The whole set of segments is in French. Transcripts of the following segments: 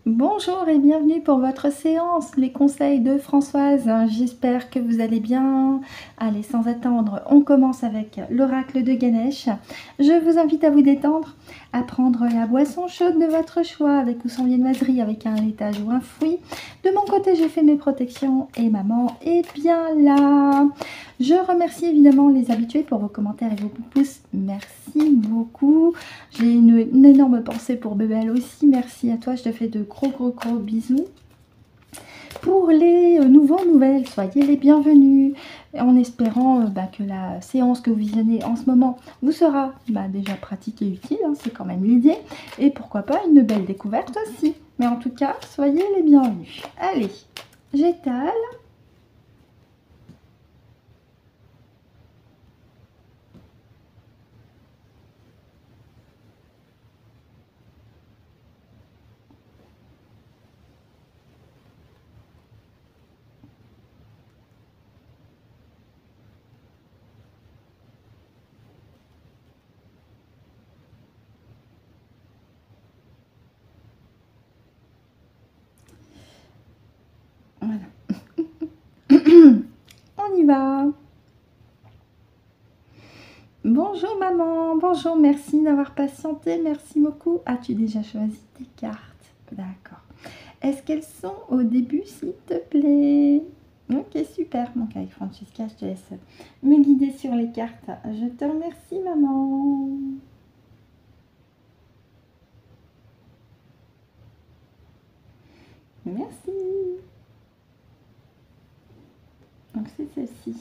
Bonjour et bienvenue pour votre séance, les conseils de Françoise. J'espère que vous allez bien. Allez, sans attendre, on commence avec l'oracle de Ganesh. Je vous invite à vous détendre, à prendre la boisson chaude de votre choix, avec ou sans viennoiserie, avec un laitage ou un fruit. De mon côté, j'ai fait mes protections et maman est bien là. Je remercie évidemment les habitués pour vos commentaires et vos pouces. Merci beaucoup. J'ai une énorme pensée pour Bebel aussi. Merci à toi. Je te fais de gros bisous. Pour les nouvelles, soyez les bienvenus. En espérant que la séance que vous visionnez en ce moment vous sera déjà pratique et utile. Hein, c'est quand même l'idée. Et pourquoi pas une belle découverte aussi. Mais en tout cas, soyez les bienvenus. Allez, j'étale. Voilà. On y va. Bonjour maman, bonjour, merci d'avoir patienté, merci beaucoup. As-tu déjà choisi tes cartes? D'accord. Est-ce qu'elles sont au début, s'il te plaît? Ok, super. Donc avec Francesca, je te laisse me guider sur les cartes. Je te remercie maman. Merci. Donc c'est celle-ci.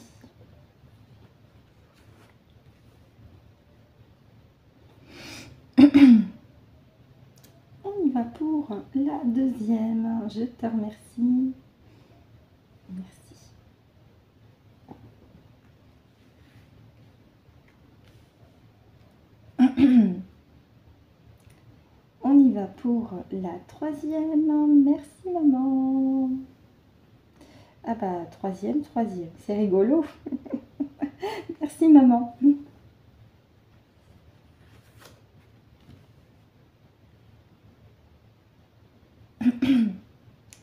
On y va pour la deuxième. Je te remercie. Merci. On y va pour la troisième. Merci maman. Ah bah troisième, c'est rigolo. Merci maman.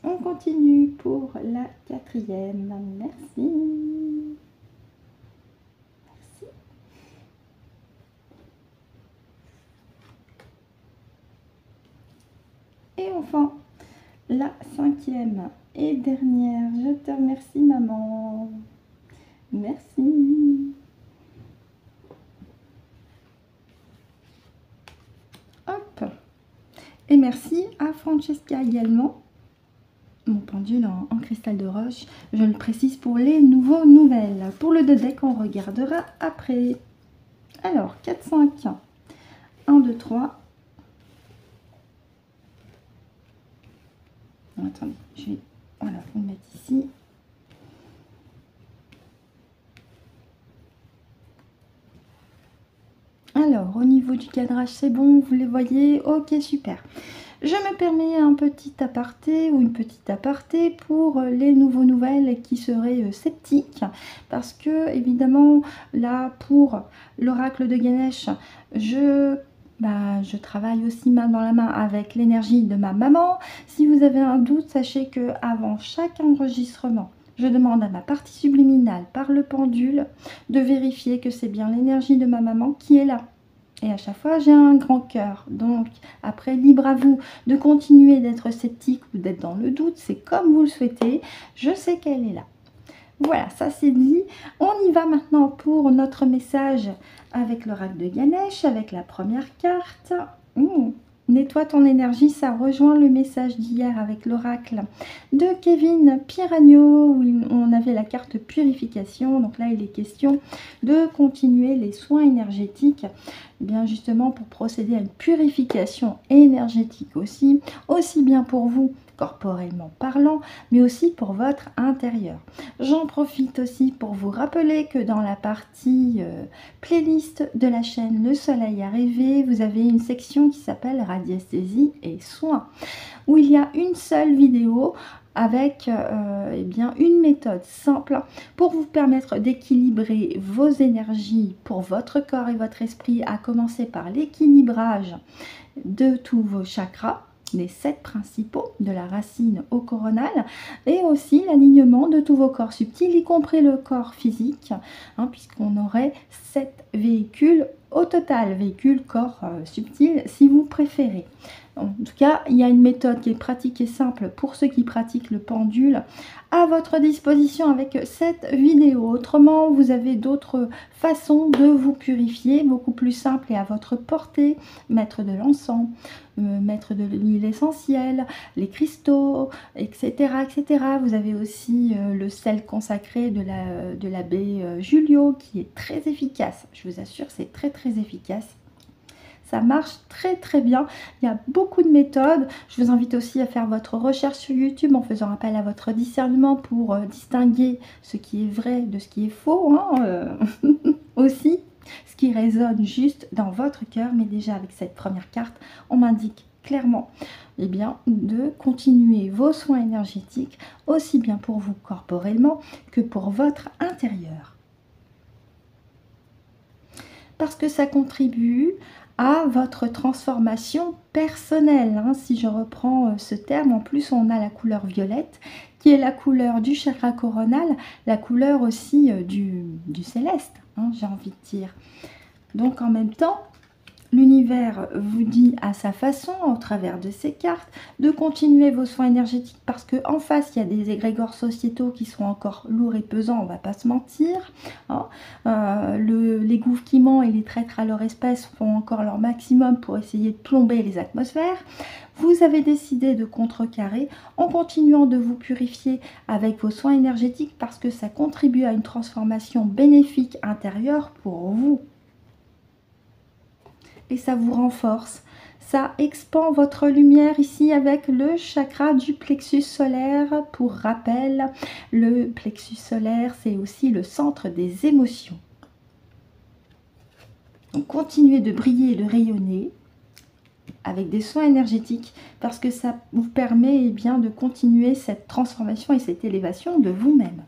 On continue pour la quatrième. Merci. Merci. Et enfin, la cinquième et dernière. Je te remercie maman. Merci. Hop. Et merci à Francesca également. Mon pendule en cristal de roche, je le précise pour les nouvelles. Pour le deck, on regardera après. Alors, 4, 5, 1, 2, 3. Attendez, je vais voilà, vous le mettre ici. Alors, au niveau du cadrage, c'est bon, vous les voyez? Ok, super. Je me permets un petit aparté ou une petite aparté pour les nouvelles qui seraient sceptiques. Parce que, évidemment, là, pour l'oracle de Ganesh, je travaille aussi main dans la main avec l'énergie de ma maman. Si vous avez un doute, sachez que avant chaque enregistrement, je demande à ma partie subliminale par le pendule de vérifier que c'est bien l'énergie de ma maman qui est là. Et à chaque fois, j'ai un grand cœur. Donc, après, libre à vous de continuer d'être sceptique ou d'être dans le doute. C'est comme vous le souhaitez. Je sais qu'elle est là. Voilà, ça c'est dit. On y va maintenant pour notre message avec l'oracle de Ganesh, avec la première carte. Nettoie ton énergie, ça rejoint le message d'hier avec l'oracle de Kevin Piragno, où on avait la carte purification. Donc là, il est question de continuer les soins énergétiques, bien justement pour procéder à une purification énergétique aussi bien pour vous corporellement parlant, mais aussi pour votre intérieur. J'en profite aussi pour vous rappeler que dans la partie playlist de la chaîne Le Soleil a rêvé, vous avez une section qui s'appelle radiesthésie et soins, où il y a une seule vidéo avec une méthode simple pour vous permettre d'équilibrer vos énergies pour votre corps et votre esprit, à commencer par l'équilibrage de tous vos chakras. des 7 principaux, de la racine au coronal, et aussi l'alignement de tous vos corps subtils, y compris le corps physique, hein, puisqu'on aurait 7 véhicules au total, véhicules, corps subtil, si vous préférez. En tout cas, il y a une méthode qui est pratique et simple pour ceux qui pratiquent le pendule à votre disposition avec cette vidéo. Autrement, vous avez d'autres façons de vous purifier, beaucoup plus simples et à votre portée. Mettre de l'encens, mettre de l'huile essentielle, les cristaux, etc., etc. Vous avez aussi le sel consacré de l'abbé Julio qui est très efficace. Je vous assure, c'est très très efficace. Ça marche très très bien. Il y a beaucoup de méthodes. Je vous invite aussi à faire votre recherche sur YouTube en faisant appel à votre discernement pour distinguer ce qui est vrai de ce qui est faux. Hein, aussi, ce qui résonne juste dans votre cœur. Mais déjà avec cette première carte, on m'indique clairement eh bien, de continuer vos soins énergétiques aussi bien pour vous corporellement que pour votre intérieur. Parce que ça contribue à votre transformation personnelle. Hein. Si je reprends ce terme, en plus on a la couleur violette qui est la couleur du chakra coronal, la couleur aussi du céleste, hein, j'ai envie de dire. Donc en même temps, l'univers vous dit à sa façon, au travers de ces cartes, de continuer vos soins énergétiques parce qu'en face, il y a des égrégores sociétaux qui sont encore lourds et pesants, on ne va pas se mentir. Hein. Les gouvernements et les traîtres à leur espèce font encore leur maximum pour essayer de plomber les atmosphères. Vous avez décidé de contrecarrer en continuant de vous purifier avec vos soins énergétiques parce que ça contribue à une transformation bénéfique intérieure pour vous. Et ça vous renforce, ça expand votre lumière ici avec le chakra du plexus solaire. Pour rappel, le plexus solaire, c'est aussi le centre des émotions. Donc continuez de briller et de rayonner avec des soins énergétiques parce que ça vous permet bien de continuer cette transformation et cette élévation de vous-même.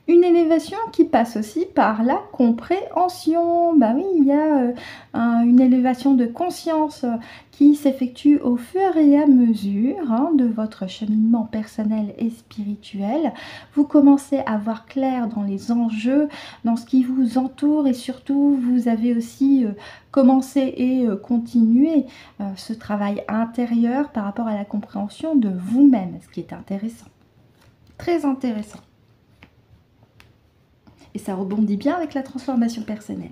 Une élévation qui passe aussi par la compréhension. Bah oui, il y a une élévation de conscience qui s'effectue au fur et à mesure de votre cheminement personnel et spirituel. Vous commencez à voir clair dans les enjeux, dans ce qui vous entoure et surtout vous avez aussi commencé et continué ce travail intérieur par rapport à la compréhension de vous-même, ce qui est intéressant, très intéressant. Et ça rebondit bien avec la transformation personnelle.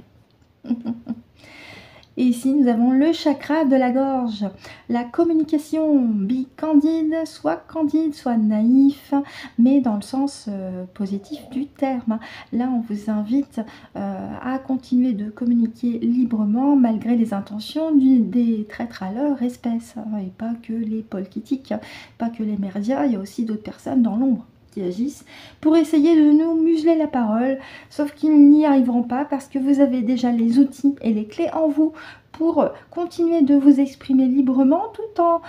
Et ici, nous avons le chakra de la gorge. La communication, be candide, soit naïf, mais dans le sens positif du terme. Là, on vous invite à continuer de communiquer librement malgré les intentions des traîtres à leur espèce. Et pas que les politiques, pas que les médias, il y a aussi d'autres personnes dans l'ombre qui agissent pour essayer de nous museler la parole, sauf qu'ils n'y arriveront pas parce que vous avez déjà les outils et les clés en vous pour continuer de vous exprimer librement tout en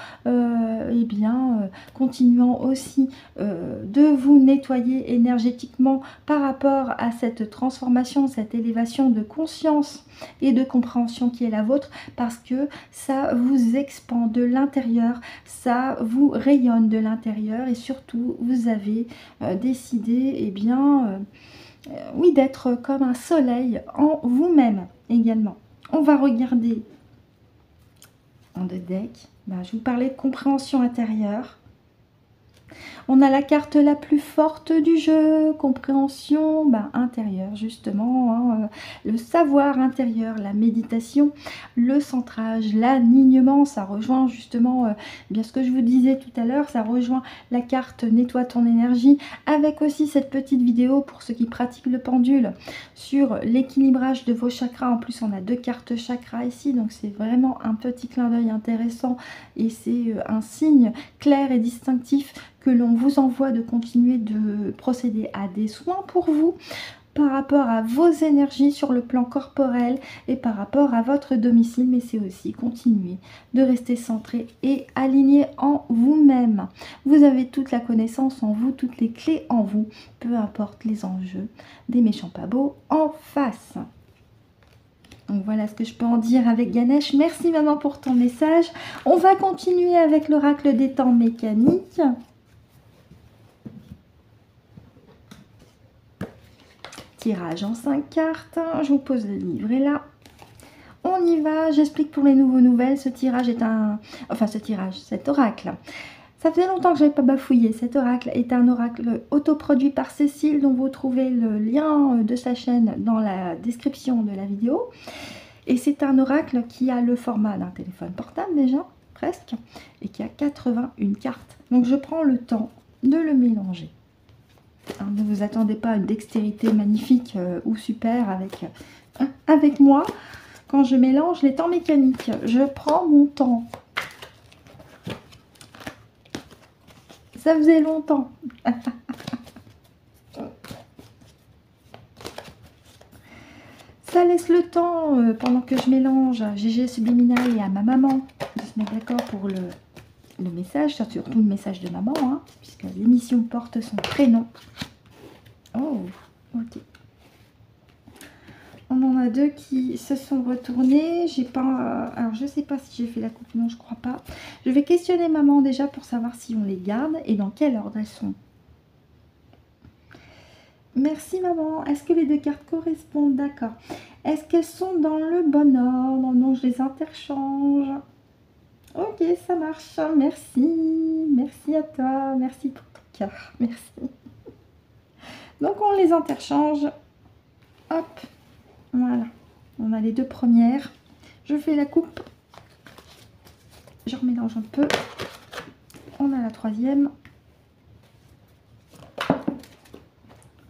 continuant aussi de vous nettoyer énergétiquement par rapport à cette transformation, cette élévation de conscience et de compréhension qui est la vôtre parce que ça vous expand de l'intérieur, ça vous rayonne de l'intérieur et surtout vous avez décidé oui, d'être comme un soleil en vous-même également. On va regarder en deux decks. Je vous parlais de compréhension intérieure. On a la carte la plus forte du jeu, compréhension intérieure justement, le savoir intérieur, la méditation, le centrage, l'alignement, ça rejoint justement bien ce que je vous disais tout à l'heure, ça rejoint la carte nettoie ton énergie avec aussi cette petite vidéo pour ceux qui pratiquent le pendule sur l'équilibrage de vos chakras. En plus on a deux cartes chakras ici, donc c'est vraiment un petit clin d'œil intéressant et c'est un signe clair et distinctif que l'on vous envoie de continuer de procéder à des soins pour vous par rapport à vos énergies sur le plan corporel et par rapport à votre domicile, mais c'est aussi continuer de rester centré et aligné en vous-même. Vous avez toute la connaissance en vous, toutes les clés en vous, peu importe les enjeux des méchants pas beaux en face. Donc voilà ce que je peux en dire avec Ganesh. Merci maman pour ton message. On va continuer avec l'oracle des temps mécaniques. Tirage en 5 cartes. Je vous pose le livret là. On y va. J'explique pour les nouveaux nouvelles. Ce tirage est un... Enfin ce tirage, cet oracle. Ça faisait longtemps que je n'avais pas bafouillé. Cet oracle est un oracle autoproduit par Cécile, dont vous trouvez le lien de sa chaîne dans la description de la vidéo. Et c'est un oracle qui a le format d'un téléphone portable déjà, presque, et qui a 81 cartes. Donc je prends le temps de le mélanger. Hein, ne vous attendez pas à une dextérité magnifique ou super avec moi. Quand je mélange les temps mécaniques, je prends mon temps. Ça faisait longtemps. Ça laisse le temps, pendant que je mélange à GG Subliminal et à ma maman, de se mettre d'accord pour le message, surtout le message de maman, hein, puisque l'émission porte son prénom. Oh, ok. On en a deux qui se sont retournés. J'ai pas... alors, je sais pas si j'ai fait la coupe. Non, je crois pas. Je vais questionner maman déjà pour savoir si on les garde et dans quel ordre elles sont. Merci maman. Est-ce que les deux cartes correspondent? D'accord. Est-ce qu'elles sont dans le bon ordre? Non, je les interchange. Ok, ça marche. Merci. Merci à toi. Merci pour ton cœur. Merci. Donc, on les interchange. Hop. Voilà. On a les deux premières. Je fais la coupe. Je remélange un peu. On a la troisième.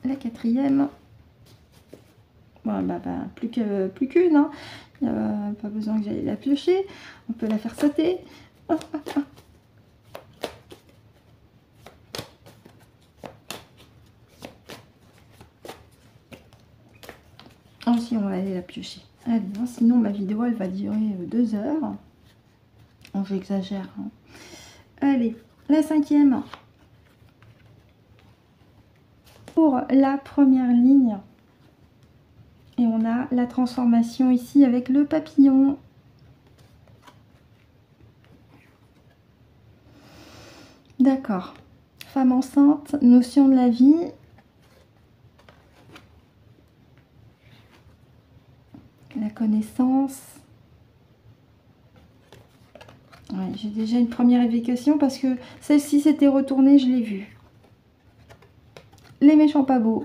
La quatrième. Bon, plus qu'une. Hein. Pas besoin que j'aille la piocher. On peut la faire sauter. Ensuite, on va aller la piocher. Allez, hein, sinon ma vidéo elle va durer 2 heures. Bon, j'exagère. Hein. Allez, la cinquième. Pour la première ligne. Et on a la transformation ici avec le papillon. D'accord. Femme enceinte, notion de la vie. La connaissance. Ouais, j'ai déjà une première évocation parce que celle-ci s'était retournée, je l'ai vue. Les méchants pas beaux.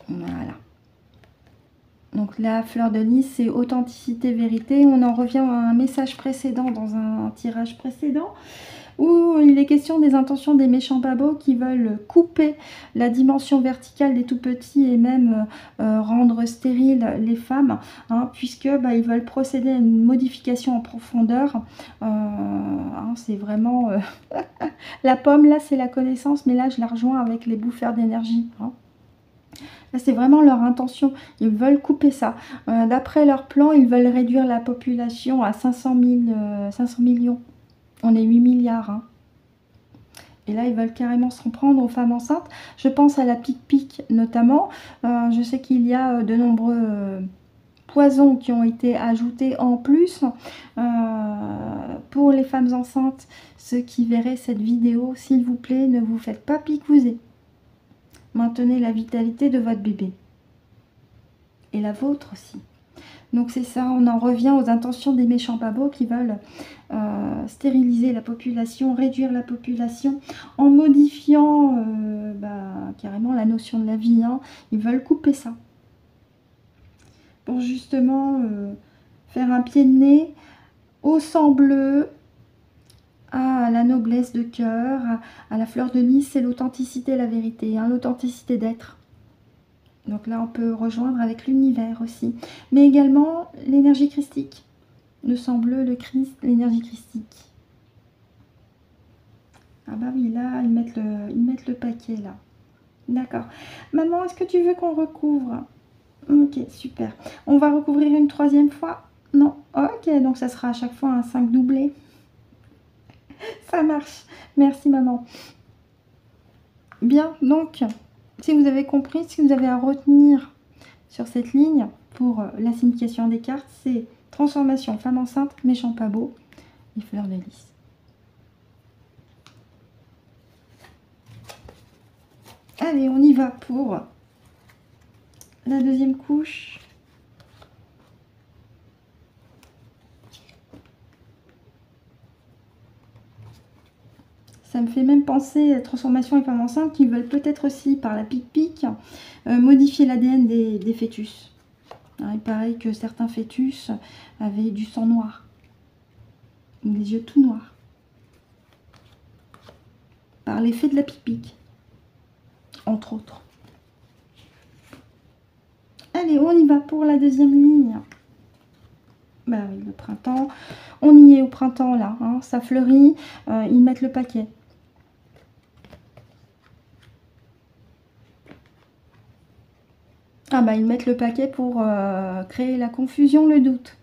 Voilà. Donc la fleur de lys, c'est authenticité, vérité. On en revient à un message précédent dans un tirage précédent où il est question des intentions des méchants pas beaux qui veulent couper la dimension verticale des tout petits et même rendre stériles les femmes, hein, puisque ils veulent procéder à une modification en profondeur. Hein, c'est vraiment la pomme là, c'est la connaissance, mais là je la rejoins avec les bouffeurs d'énergie. Hein. Là, c'est vraiment leur intention. Ils veulent couper ça. D'après leur plan, ils veulent réduire la population à 500 millions. On est 8 milliards. Hein. Et là, ils veulent carrément s'en prendre aux femmes enceintes. Je pense à la pique-pique notamment. Je sais qu'il y a de nombreux poisons qui ont été ajoutés en plus. Pour les femmes enceintes, ceux qui verraient cette vidéo, s'il vous plaît, ne vous faites pas picouser. Maintenez la vitalité de votre bébé. Et la vôtre aussi. Donc c'est ça, on en revient aux intentions des méchants babos qui veulent stériliser la population, réduire la population en modifiant carrément la notion de la vie. Hein. Ils veulent couper ça. Pour justement faire un pied de nez au sang bleu, à la noblesse de cœur, à la fleur de lys, c'est l'authenticité, la vérité, hein, l'authenticité d'être. Donc là, on peut rejoindre avec l'univers aussi. Mais également l'énergie christique. Le sang bleu, le Christ, l'énergie christique. Ah bah oui, là, ils mettent le paquet, là. D'accord. Maman, est-ce que tu veux qu'on recouvre? Ok, super. On va recouvrir une troisième fois? Non. Ok, donc ça sera à chaque fois un 5 doublé. Ça marche. Merci, maman. Bien, donc, Si vous avez compris, ce que vous avez à retenir sur cette ligne pour la signification des cartes, c'est transformation, femme enceinte, méchant pas beau et fleur de lys. Allez, on y va pour la deuxième couche. Ça me fait même penser à transformation et femme enceinte qui veulent peut-être aussi, par la pic-pic, modifier l'ADN des fœtus. Alors, il paraît que certains fœtus avaient du sang noir, ou des yeux tout noirs, par l'effet de la pic-pic, entre autres. Allez, on y va pour la deuxième ligne. Bah oui, le printemps, on y est au printemps là, hein, ça fleurit, ils mettent le paquet. Ah bah ils mettent le paquet pour créer la confusion, le doute.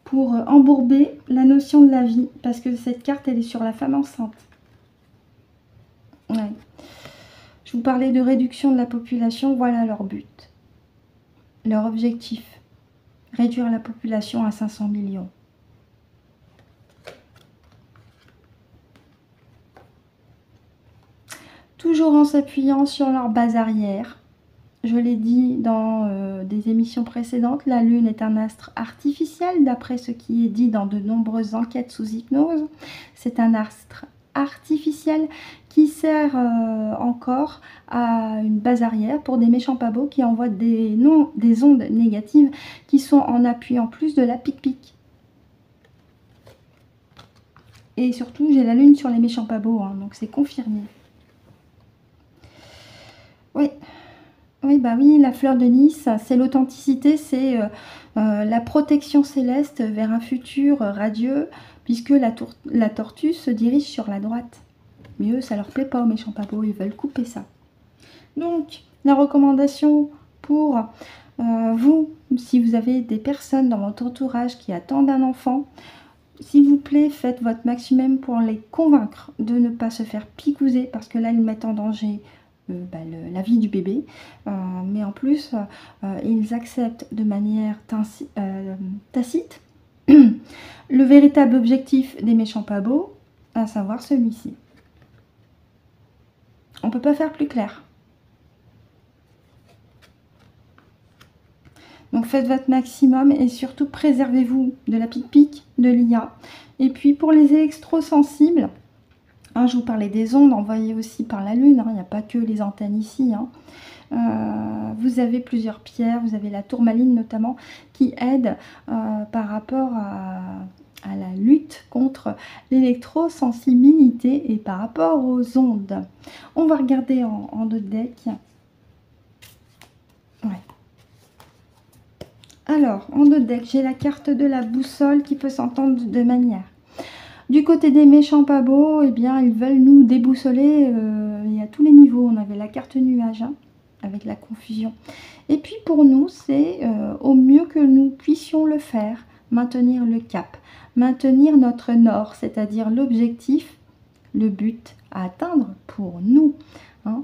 Pour embourber la notion de la vie, parce que cette carte elle est sur la femme enceinte. Ouais. Je vous parlais de réduction de la population, voilà leur but. Leur objectif, réduire la population à 500 millions. Toujours en s'appuyant sur leur base arrière. Je l'ai dit dans des émissions précédentes, la Lune est un astre artificiel, d'après ce qui est dit dans de nombreuses enquêtes sous hypnose. C'est un astre artificiel qui sert encore à une base arrière pour des méchants pas beaux qui envoient des ondes négatives qui sont en appui en plus de la pic-pic. Et surtout, j'ai la Lune sur les méchants pas beaux, hein, donc c'est confirmé. Oui. Oui, bah oui, la fleur de lys, c'est l'authenticité, c'est la protection céleste vers un futur radieux, puisque la tortue se dirige sur la droite. Mais eux, ça leur plaît pas aux méchants pas beaux, ils veulent couper ça. Donc, la recommandation pour vous, si vous avez des personnes dans votre entourage qui attendent un enfant, s'il vous plaît, faites votre maximum pour les convaincre de ne pas se faire picouser, parce que là, ils mettent en danger la vie du bébé, mais en plus ils acceptent de manière tacite le véritable objectif des méchants pas beaux, à savoir celui-ci. On peut pas faire plus clair. Donc faites votre maximum et surtout préservez-vous de la pic-pic, de l'IA. Et puis pour les électrosensibles, hein, je vous parlais des ondes envoyées aussi par la Lune, hein, il n'y a pas que les antennes ici. Hein. Vous avez plusieurs pierres, vous avez la tourmaline notamment, qui aide par rapport à la lutte contre l'électrosensibilité et par rapport aux ondes. On va regarder en deux decks. Ouais. Alors, en deux decks, j'ai la carte de la boussole qui peut s'entendre de deux manières. Du côté des méchants pas beaux, eh bien, ils veulent nous déboussoler et à tous les niveaux. On avait la carte nuage, hein, avec la confusion. Et puis pour nous, c'est au mieux que nous puissions le faire, maintenir le cap, maintenir notre nord, c'est-à-dire l'objectif, le but à atteindre pour nous. Hein.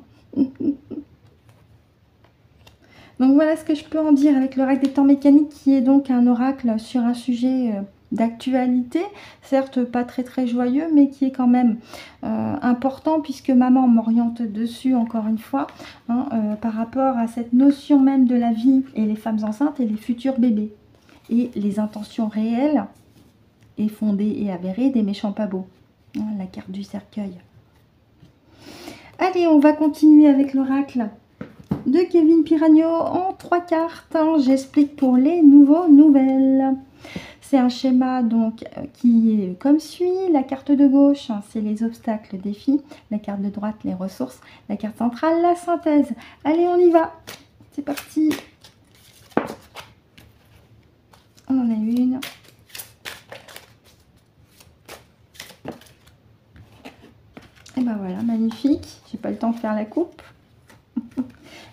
Donc voilà ce que je peux en dire avec l'oracle des temps mécaniques, qui est donc un oracle sur un sujet d'actualité, certes pas très joyeux, mais qui est quand même important, puisque maman m'oriente dessus encore une fois, hein, par rapport à cette notion même de la vie et les femmes enceintes et les futurs bébés, et les intentions réelles et fondées et avérées des méchants pas beaux, hein, la carte du cercueil. Allez, on va continuer avec l'oracle de Kevin Piragno en 3 cartes, hein. J'explique pour les nouvelles. C'est un schéma donc qui est comme suit. La carte de gauche, hein, c'est les obstacles, défis. La carte de droite, les ressources. La carte centrale, la synthèse. Allez, on y va. C'est parti. On en a une. Et ben voilà, magnifique. J'ai pas le temps de faire la coupe.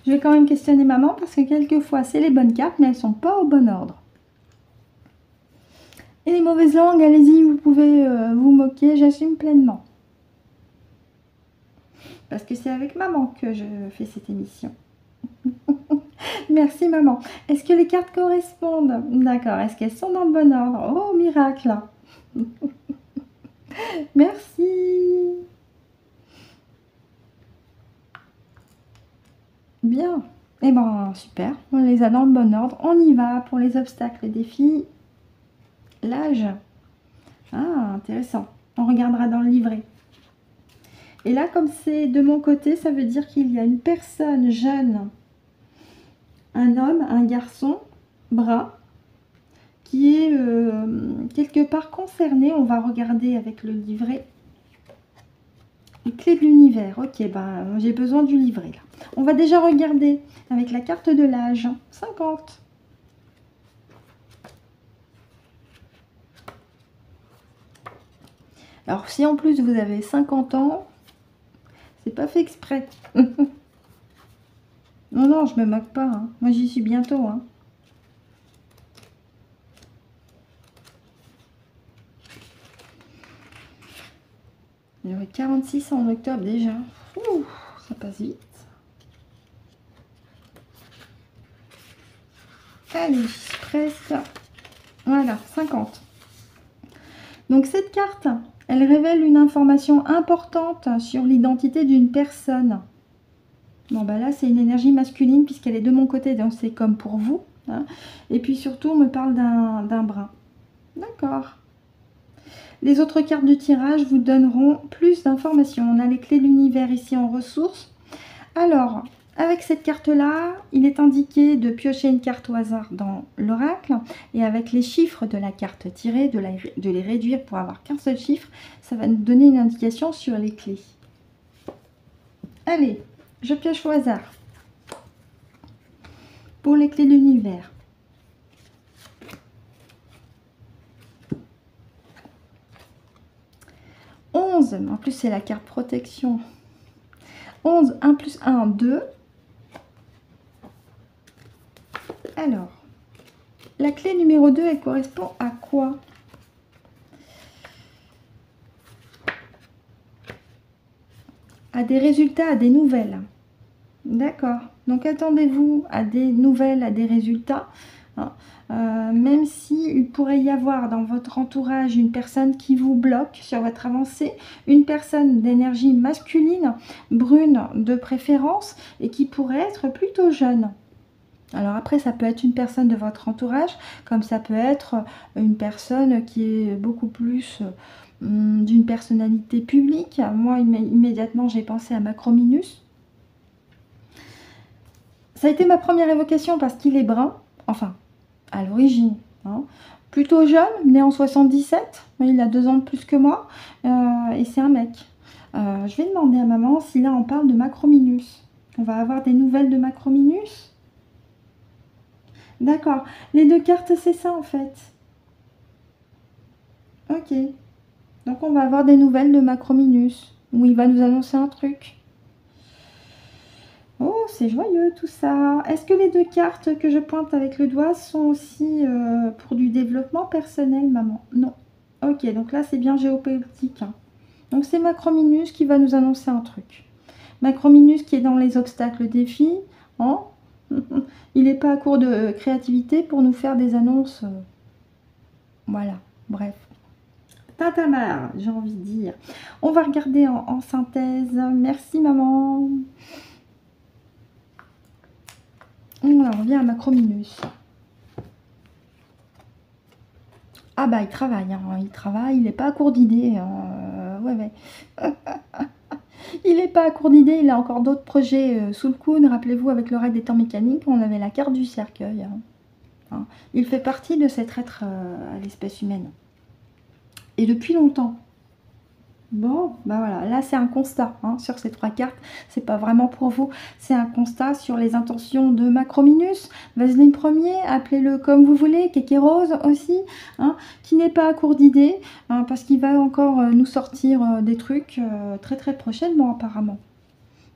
Je vais quand même questionner maman parce que quelquefois c'est les bonnes cartes, mais elles sont pas au bon ordre. Et les mauvaises langues, allez-y, vous pouvez vous moquer, j'assume pleinement. parce que c'est avec maman que je fais cette émission. Merci maman. Est-ce que les cartes correspondent? D'accord. Est-ce qu'elles sont dans le bon ordre? Oh, miracle. Merci. Bien. Eh ben, super. On les a dans le bon ordre. On y va pour les obstacles, les défis. L'âge. Ah, intéressant. On regardera dans le livret. Et là, comme c'est de mon côté, ça veut dire qu'il y a une personne jeune, un homme, un garçon, brun, qui est quelque part concerné. On va regarder avec le livret. Les clés de l'univers. Ok, ben, j'ai besoin du livret là. On va déjà regarder avec la carte de l'âge. 50. Alors, si en plus vous avez 50 ans, c'est pas fait exprès. Non, non, je me moque pas. Hein. Moi, j'y suis bientôt. Hein. J'aurai 46 en octobre déjà. Ouh, ça passe vite. Allez, presque. Voilà, 50. Donc cette carte, elle révèle une information importante sur l'identité d'une personne. Bon, bah là, c'est une énergie masculine puisqu'elle est de mon côté, donc c'est comme pour vous. Hein. Et puis surtout, on me parle d'un brun. D'accord. Les autres cartes du tirage vous donneront plus d'informations. On a les clés de l'univers ici en ressources. Alors, avec cette carte-là, il est indiqué de piocher une carte au hasard dans l'oracle. Et avec les chiffres de la carte tirée, de les réduire pour avoir qu'un seul chiffre, ça va nous donner une indication sur les clés. Allez, je pioche au hasard. Pour les clés de l'univers. 11, en plus c'est la carte protection. 11, 1 plus 1, 2. Alors, la clé numéro 2, elle correspond à quoi? À des résultats, à des nouvelles. D'accord. Donc attendez-vous à des nouvelles, à des résultats. Hein. Même s'il pourrait y avoir dans votre entourage une personne qui vous bloque sur votre avancée, une personne d'énergie masculine, brune de préférence, et qui pourrait être plutôt jeune. Alors après, ça peut être une personne de votre entourage, comme ça peut être une personne qui est beaucoup plus d'une personnalité publique. Moi, immédiatement, j'ai pensé à Macrominus. Ça a été ma première évocation parce qu'il est brun, enfin, à l'origine. Hein. Plutôt jeune, né en 77, il a 2 ans de plus que moi, et c'est un mec. Je vais demander à maman si là on parle de Macrominus. On va avoir des nouvelles de Macrominus. D'accord, les 2 cartes c'est ça en fait. Ok, donc on va avoir des nouvelles de Macrominus, où il va nous annoncer un truc. Oh, c'est joyeux tout ça. Est-ce que les 2 cartes que je pointe avec le doigt sont aussi pour du développement personnel, maman? Non. Ok, donc là, c'est bien géopolitique. Hein. Donc, c'est Macrominus qui va nous annoncer un truc. Macrominus qui est dans les obstacles défis. Hein. Il n'est pas à court de créativité pour nous faire des annonces. Voilà, bref. Tintamarre, j'ai envie de dire. On va regarder en synthèse. Merci, maman. On revient à Macrominus. Ah bah il travaille, hein. Il travaille, il n'est pas à court d'idées. Ouais. Il n'est pas à court d'idées, il a encore d'autres projets sous le coude. Rappelez-vous, avec le raid des temps mécaniques, on avait la carte du cercueil. Hein. Il fait partie de cet être à l'espèce humaine. Et depuis longtemps. Bon, bah voilà, là c'est un constat hein, sur ces 3 cartes, c'est pas vraiment pour vous, c'est un constat sur les intentions de Macrominus, Vaseline premier, appelez-le comme vous voulez, Kéké Rose aussi, hein, qui n'est pas à court d'idées, hein, parce qu'il va encore nous sortir des trucs très très prochainement apparemment.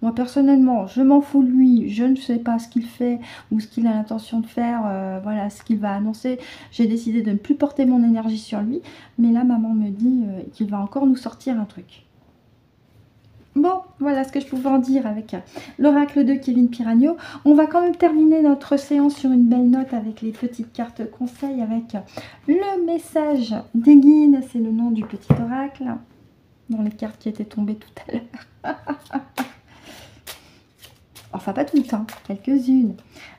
Moi personnellement, je m'en fous de lui, je ne sais pas ce qu'il fait ou ce qu'il a l'intention de faire, voilà ce qu'il va annoncer. J'ai décidé de ne plus porter mon énergie sur lui, mais là maman me dit qu'il va encore nous sortir un truc. Bon, Voilà ce que je pouvais en dire avec l'oracle de Kevin Piragno. On va quand même terminer notre séance sur une belle note avec les petites cartes conseils, avec le message des guides, c'est le nom du petit oracle, dans les cartes qui étaient tombées tout à l'heure. Enfin, pas toutes, hein, quelques-unes.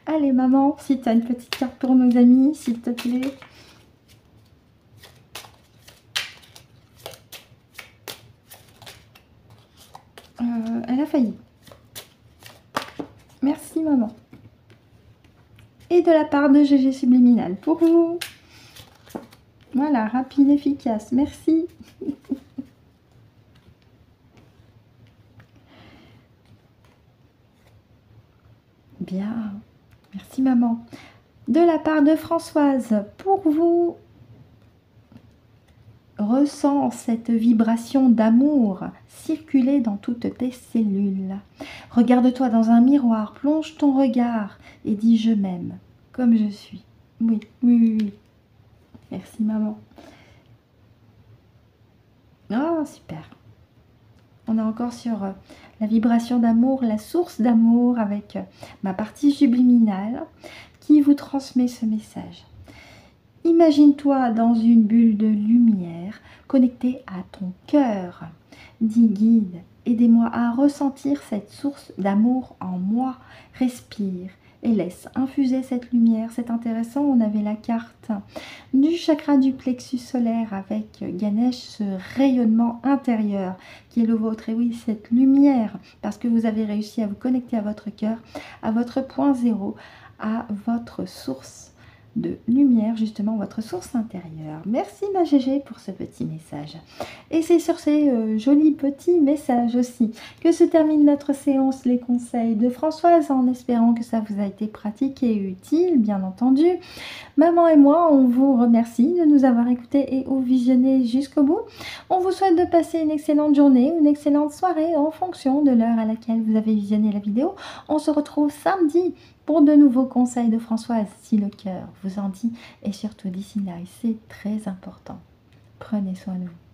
Allez, maman, si tu as une petite carte pour nos amis, s'il te plaît. Elle a failli. Merci, maman. Et de la part de GG Subliminal pour vous. Voilà, rapide, efficace. Merci. Bien. Merci, maman. De la part de Françoise pour vous. Ressens cette vibration d'amour circuler dans toutes tes cellules. Regarde-toi dans un miroir, plonge ton regard et dis « Je m'aime comme je suis ». Oui, oui, oui, oui. Merci, maman. Oh, super. On est encore sur la vibration d'amour, la source d'amour avec ma partie subliminale qui vous transmet ce message. Imagine-toi dans une bulle de lumière connectée à ton cœur. Dis guide, aidez-moi à ressentir cette source d'amour en moi. Respire et laisse infuser cette lumière. C'est intéressant, on avait la carte du chakra du plexus solaire avec Ganesh, ce rayonnement intérieur qui est le vôtre. Et oui, cette lumière, parce que vous avez réussi à vous connecter à votre cœur, à votre point zéro, à votre source de lumière, justement votre source intérieure. Merci ma GG pour ce petit message. Et c'est sur ces jolis petits messages aussi que se termine notre séance les conseils de Françoise, en espérant que ça vous a été pratique et utile, bien entendu. Maman et moi, on vous remercie de nous avoir écoutés et ou visionnés jusqu'au bout. On vous souhaite de passer une excellente journée, une excellente soirée en fonction de l'heure à laquelle vous avez visionné la vidéo. On se retrouve samedi pour de nouveaux conseils de Françoise, si le cœur vous en dit, et surtout d'ici là, c'est très important. Prenez soin de vous.